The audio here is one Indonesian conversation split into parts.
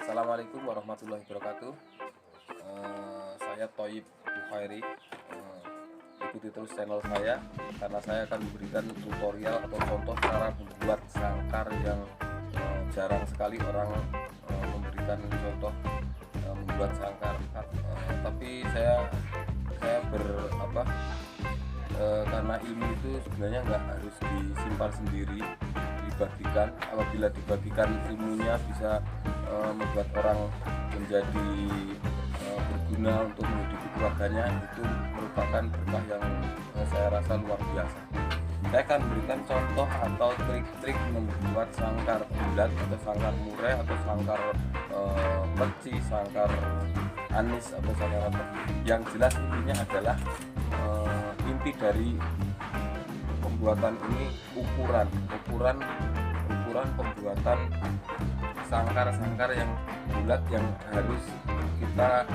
Assalamualaikum warahmatullahi wabarakatuh. Saya Thoyib Bukhairi. Ikuti terus channel saya karena saya akan memberikan tutorial atau contoh cara membuat sangkar yang jarang sekali orang memberikan contoh membuat sangkar. Tapi saya karena ilmu itu sebenarnya nggak harus disimpan sendiri, dibagikan. Apabila dibagikan ilmunya bisa membuat orang menjadi berguna untuk menghidupi keluarganya, itu merupakan berkah yang saya rasa luar biasa. Saya akan berikan contoh atau trik-trik membuat sangkar bulat atau sangkar murai atau sangkar peci, sangkar anis atau sangkar apa. Yang jelas intinya adalah inti dari pembuatan ini ukuran pembuatan sangkar yang bulat yang harus kita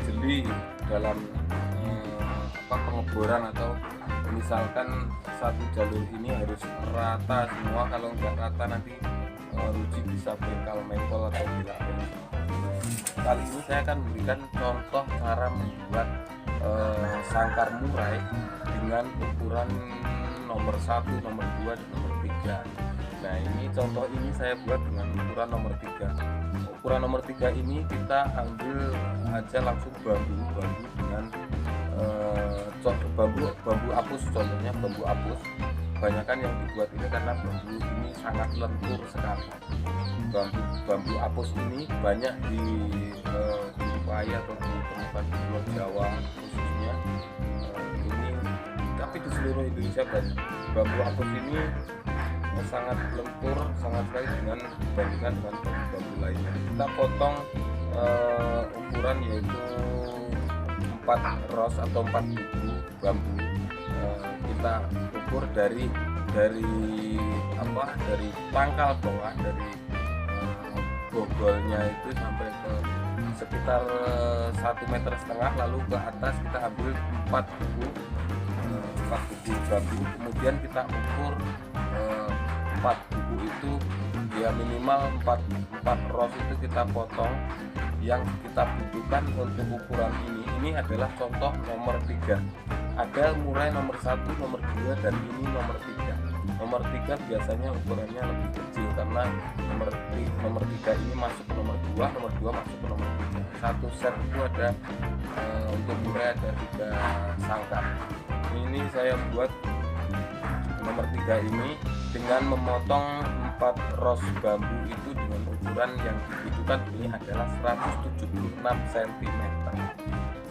jeli dalam pengeboran, atau misalkan satu jalur ini harus rata semua. Kalau nggak rata nanti ruji bisa bengkal-mengkol atau hilang. Kali ini saya akan memberikan contoh cara membuat sangkar murai dengan ukuran nomor 1, nomor 2, dan nomor 3. Nah, ini contoh ini saya buat dengan ukuran nomor 3. Ukuran nomor 3 ini kita ambil aja langsung bambu dengan bambu apus, contohnya bambu apus. Kebanyakan yang dibuat ini karena bambu ini sangat lentur sekali. Bambu apus ini banyak di Upaya atau ditemukan di Pulau Jawa khususnya, ini tapi di seluruh Indonesia banyak. Bambu apus ini sangat lentur, sangat sekali dibandingkan dengan bambu lainnya. Kita potong ukuran yaitu 4 ros atau 4 buku bambu. Kita ukur dari pangkal bawah, dari bogolnya itu sampai ke sekitar 1,5 meter, lalu ke atas kita ambil 4 buku bambu. Kemudian kita ukur 4 buku itu ya minimal 4 ros itu kita potong. Yang kita butuhkan untuk ukuran ini adalah contoh nomor 3. Ada murai nomor 1, nomor 2, dan ini nomor 3. Nomor 3 biasanya ukurannya lebih kecil karena nomor 3 ini masuk ke nomor 2, nomor 2 masuk ke nomor 3. Satu set itu ada untuk murai ada 3 sangkar. Ini saya buat nomor 3 ini dengan memotong 4 ros bambu itu dengan ukuran yang dibutuhkan ini adalah 176 cm.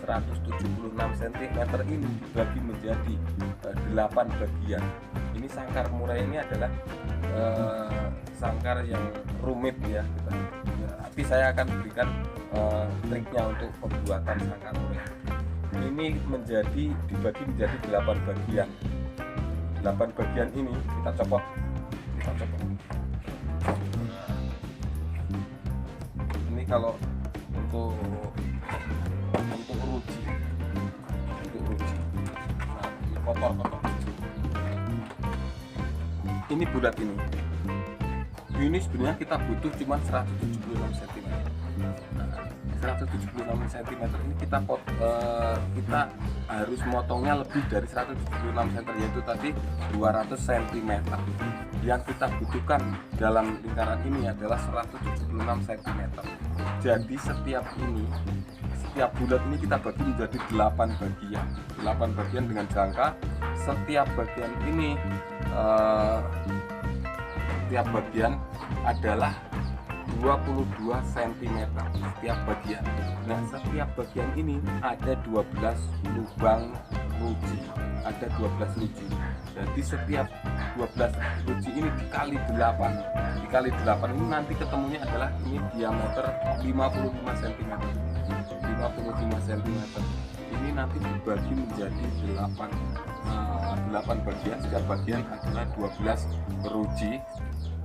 176 cm ini dibagi menjadi 8 bagian. Ini sangkar murai ini adalah sangkar yang rumit ya, tapi saya akan berikan triknya untuk pembuatan sangkar murai. Ini dibagi menjadi 8 bagian. 8 bagian ini kita copot. Ini kalau untuk ruji. Nah, ini kotor. Ini bulat ini. Ini sebenarnya kita butuh cuma 176 cm. 176 cm ini kita harus motongnya lebih dari 176 cm, yaitu tadi 200 cm. Yang kita butuhkan dalam lingkaran ini adalah 176 cm. Jadi setiap bulat ini kita bagi menjadi 8 bagian. 8 bagian dengan jangka. Setiap bagian ini setiap bagian adalah 22 cm setiap bagian. Nah, setiap bagian ini ada 12 lubang ruji. Ada 12 ruji. Jadi setiap 12 ruji ini dikali 8. Dikali 8 ini nanti ketemunya adalah ini diameter 55 cm. 55 cm. Ini nanti dibagi menjadi 8 bagian. Setiap bagian adalah 12 ruji.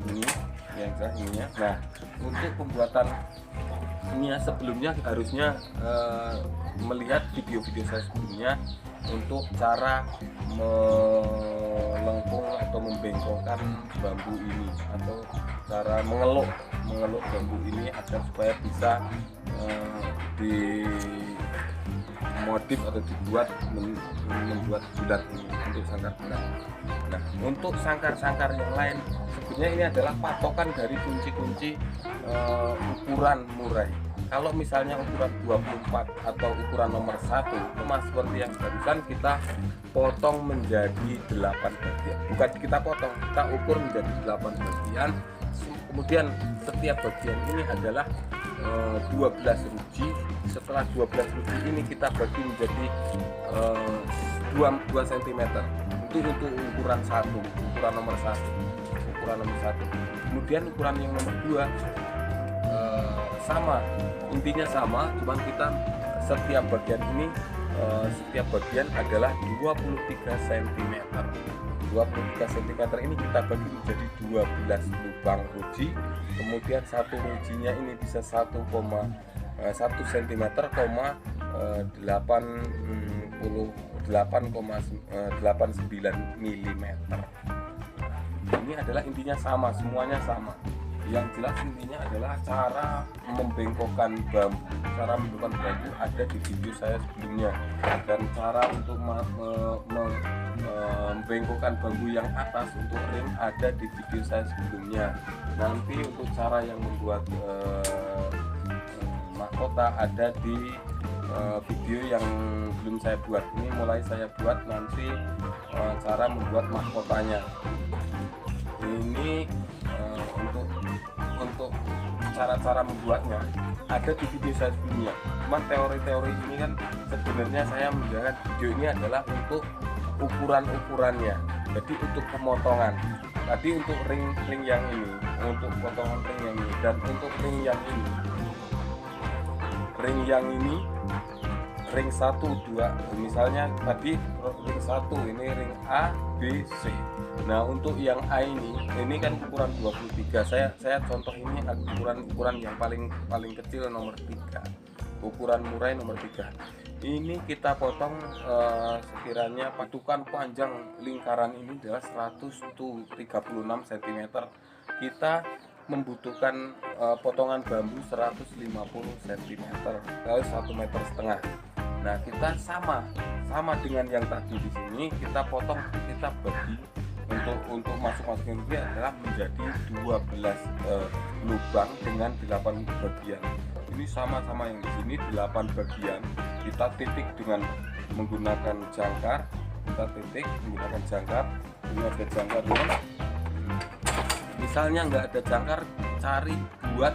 Ini yang saya ininya. Nah, untuk pembuatan ini sebelumnya harusnya melihat video-video saya sebelumnya untuk cara melengkung atau membengkokkan bambu ini, atau cara mengeluk bambu ini agar supaya bisa dimodif atau membuat bulat ini untuk sangkar bulat. Nah, untuk sangkar-sangkar yang lain sebenarnya ini adalah patokan dari kunci-kunci ukuran murai. Kalau misalnya ukuran 24 atau ukuran nomor 1, cuma seperti yang barusan kita potong menjadi 8 bagian. Bukan kita potong, kita ukur menjadi 8 bagian. Kemudian setiap bagian ini adalah 12 ruji. Setelah 12 ruji ini kita bagi menjadi 2 cm. Itu untuk ukuran 1, ukuran nomor 1. Kemudian ukuran yang nomor 2 sama, intinya sama, cuman kita setiap bagian ini setiap bagian adalah 23 cm. 23 cm ini kita bagi menjadi 12 lubang ruji. Kemudian satu rujinya ini bisa 1 cm, 8,89 mm. Ini adalah intinya sama, semuanya sama. Yang jelas intinya adalah cara membengkokkan bambu. Cara membengkokkan bambu ada di video saya sebelumnya, dan cara untuk membengkokkan bambu yang atas untuk ring ada di video saya sebelumnya. Nanti untuk cara yang membuat mahkota ada di video yang belum saya buat. Ini mulai saya buat nanti cara membuat mahkotanya. Ini untuk cara-cara membuatnya ada di video saya sebelumnya. Cuman teori-teori ini kan sebenarnya saya menjadikan video ini adalah untuk ukuran-ukurannya. Jadi untuk pemotongan. Tadi untuk ring yang ini, untuk potongan ring yang ini, dan untuk ring yang ini. Ring 1, 2, misalnya tadi ring 1 ini ring A, B, C. Nah, untuk yang A ini kan ukuran 23. Saya contoh ini ukuran yang paling kecil nomor 3. Ukuran murai nomor 3. Ini kita potong sekiranya patukan panjang lingkaran ini adalah 136 cm. Kita membutuhkan potongan bambu 150 cm, lalu 1,5 meter. Nah, kita sama dengan yang tadi di sini, kita potong, kita bagi untuk masuk-masukin ini adalah menjadi 12 lubang dengan 8 bagian. Ini sama yang di sini 8 bagian. Kita titik dengan menggunakan jangkar. Ini ada jangkar ini. Misalnya nggak ada jangkar, cari buat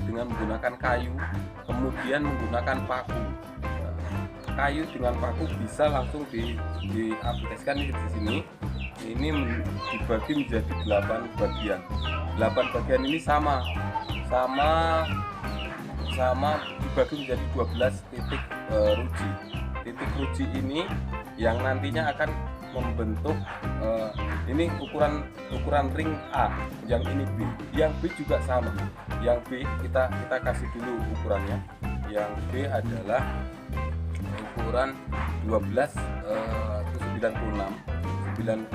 dengan menggunakan kayu, kemudian menggunakan paku. Kayu dengan paku bisa langsung diaplikasikan di sini. Ini dibagi menjadi 8 bagian. 8 bagian ini sama dibagi menjadi 12 titik ruji. Titik ruji ini yang nantinya akan membentuk ini ukuran ring A, yang ini B, yang B juga sama. Yang B kita kasih dulu ukurannya. Yang B adalah ukuran 12 96.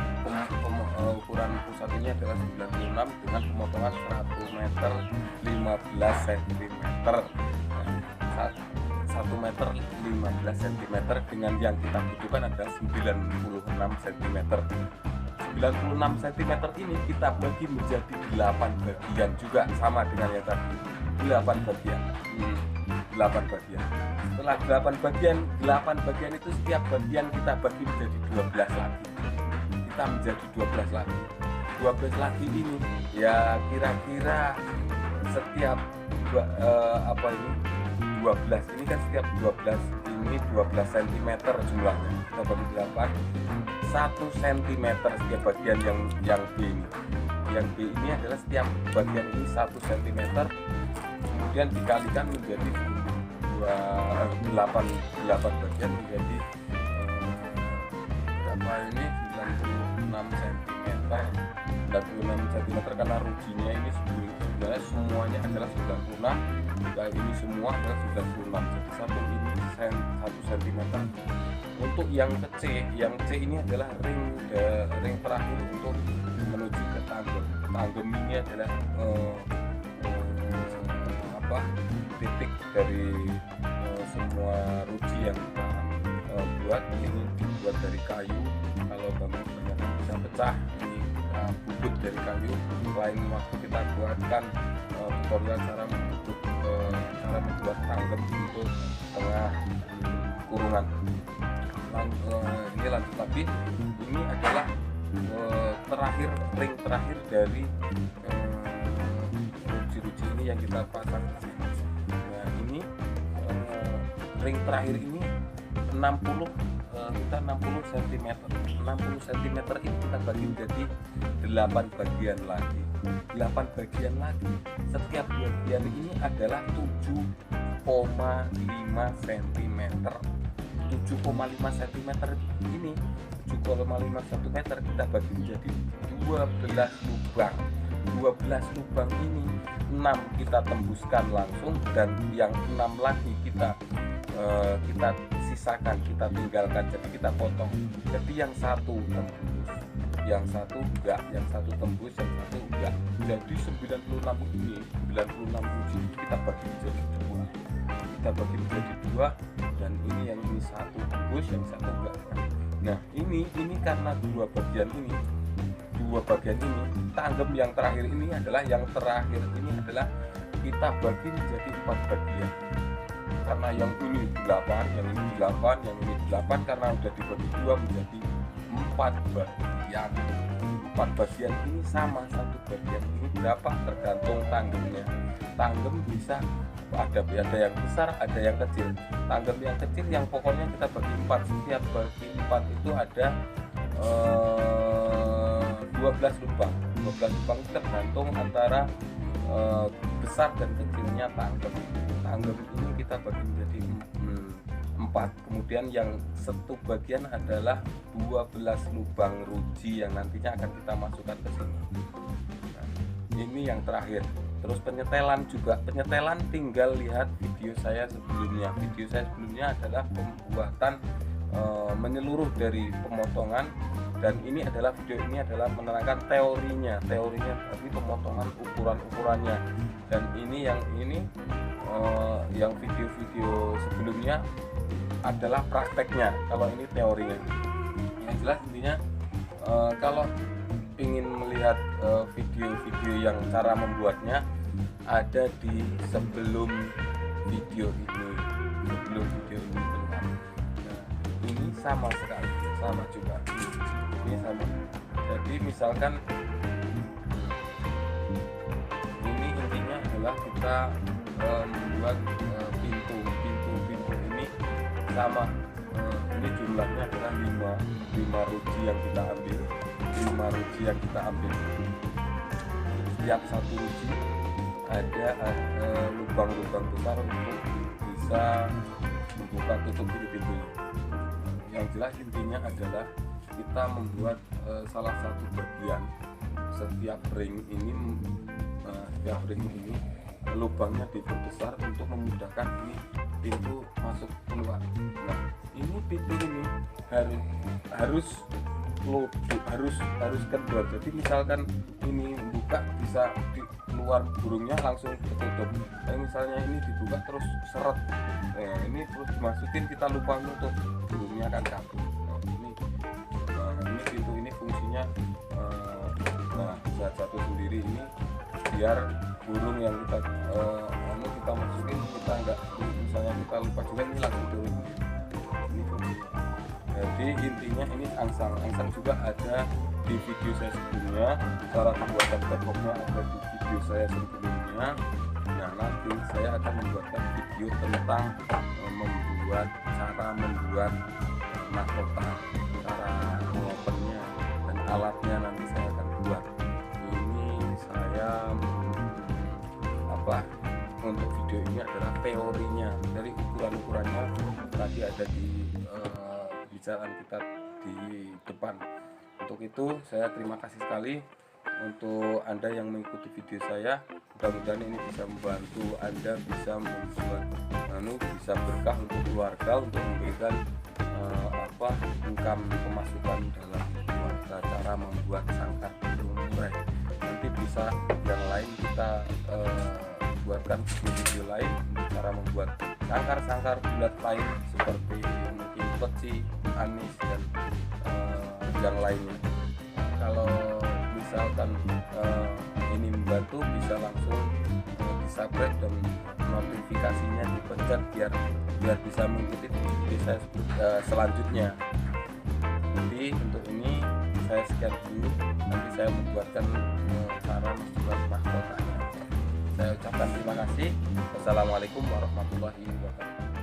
Ukuran pusat ini adalah 96 dengan pemotongan 1 meter 15 cm. 1 meter 15 cm dengan yang kita butuhkan adalah 96 cm. 96 cm ini kita bagi menjadi 8 bagian juga, sama dengan yang tadi, 8 bagian. 8 bagian. Setelah 8 bagian itu setiap bagian kita bagi menjadi 12 lagi. Kita menjadi 12 lagi. 12 lagi ini ya kira-kira setiap 12 ini kan setiap 12 ini 12 cm jumlahnya. Kita bagi 8, 1 cm setiap bagian yang B ini. Yang B ini adalah setiap bagian ini 1 cm, kemudian dikalikan menjadi 8 bagian menjadi berapa ini 96 cm. sampai 96 cm karena rujinya ini sebenarnya semuanya adalah 96, dan ini semua adalah 96, jadi satu ini 1 cm. Untuk yang C ini adalah ring terakhir untuk menuju ke tanggem. Tanggem ini adalah titik dari semua ruji yang kita buat. Ini dibuat dari kayu, kalau bangun kebanyakan bisa pecah, ini kita bubut dari kayu. Lain waktu kita buatkan tutorial cara membuat tanggem untuk tengah kurungan. Ini lanjut lagi, ini adalah ring terakhir dari ruji-ruji ini yang kita pasang. Nah ini ring terakhir ini 60 cm. 60 cm ini kita bagi menjadi 8 bagian lagi. 8 bagian lagi. Setiap bagian ini adalah 7,5 cm. 7,5 cm ini 7,5 cm kita bagi menjadi 12 lubang. 12 lubang ini 6 kita tembuskan langsung, dan yang 6 lagi kita sisakan, kita tinggalkan, jadi kita potong. Jadi yang satu tembus, yang satu enggak, yang satu tembus, yang satu enggak. Jadi 96 ini, 96 ruji kita bagi menjadi 2. Dan ini yang ini satu tembus, yang satu enggak. Nah ini karena dua bagian ini, tanggem yang terakhir ini adalah kita bagi menjadi 4 bagian. Karena yang ini 8, yang ini 8, yang ini 8, karena udah dibagi 2 menjadi 4 bagian. 4 bagian ini sama, satu bagian ini berapa tergantung tanggemnya. Tanggem bisa ada yang besar, ada yang kecil. Tanggem yang kecil yang pokoknya kita bagi 4, setiap bagi 4 itu ada 12 lubang. 12 lubang itu tergantung antara besar dan kecilnya tanggem. Tanggem ini kita bagi menjadi 4. Kemudian yang satu bagian adalah 12 lubang ruji yang nantinya akan kita masukkan ke sini. Nah, ini yang terakhir. Terus penyetelan juga. Penyetelan tinggal lihat video saya sebelumnya. Video saya sebelumnya adalah pembuatan menyeluruh dari pemotongan, dan ini adalah menerangkan teorinya tapi pemotongan ukurannya. Dan ini yang video-video sebelumnya adalah prakteknya, kalau ini teorinya. Yang jelas intinya kalau ingin melihat video-video yang cara membuatnya ada di sebelum video ini. Ini sama sekali, sama juga. Ini sama. Jadi misalkan ini intinya adalah kita membuat pintu ini sama. Ini jumlahnya adalah 5 ruji yang kita ambil. 5 ruji yang kita ambil. Setiap satu ruji ada lubang-lubang besar untuk bisa membuka tutup pintunya. Yang jelas intinya adalah kita membuat salah satu bagian setiap ring ini lubangnya diperbesar untuk memudahkan ini pintu masuk keluar. Nah ini pintu ini harus kendor. Jadi misalkan ini buka bisa keluar burungnya langsung ketutup. Nah, misalnya ini dibuka terus seret, nah, ini terus dimasukin, kita lupa nutup, burungnya akan kabur. Ini pintu ini fungsinya bisa jatuh sendiri ini biar burung yang kita masukin, kita enggak, misalnya kita lupa juga, ini langsung turun. Ini fungsinya. Jadi intinya ini angsang juga ada di video saya sebelumnya, cara pembuatan backboxnya ada di video saya sebelumnya. Nah nanti saya akan membuatkan video tentang cara membuat mahkota, cara mengopernya dan alatnya nanti saya akan buat. Ini saya untuk video ini adalah teorinya, dari ukurannya tadi ada di pembicaraan kita di depan. Untuk itu saya terima kasih sekali untuk Anda yang mengikuti video saya. Mudah-mudahan ini bisa membantu Anda, bisa membuat bisa berkah untuk keluarga, untuk memberikan income, pemasukan dalam keluarga, cara membuat sangkar lumrah. Nanti bisa yang lain kita buatkan video lain untuk cara membuat sangkar-sangkar bulat lain seperti mungkin peci, anis, dan yang lainnya. Kalau misalkan ini membantu, bisa langsung di-subscribe dan notifikasinya dipencet biar bisa mengikuti video saya selanjutnya. Jadi untuk ini saya sekian dulu, nanti saya membuatkan cara membuat mahkotanya. Saya ucapkan terima kasih. Wassalamualaikum warahmatullahi wabarakatuh.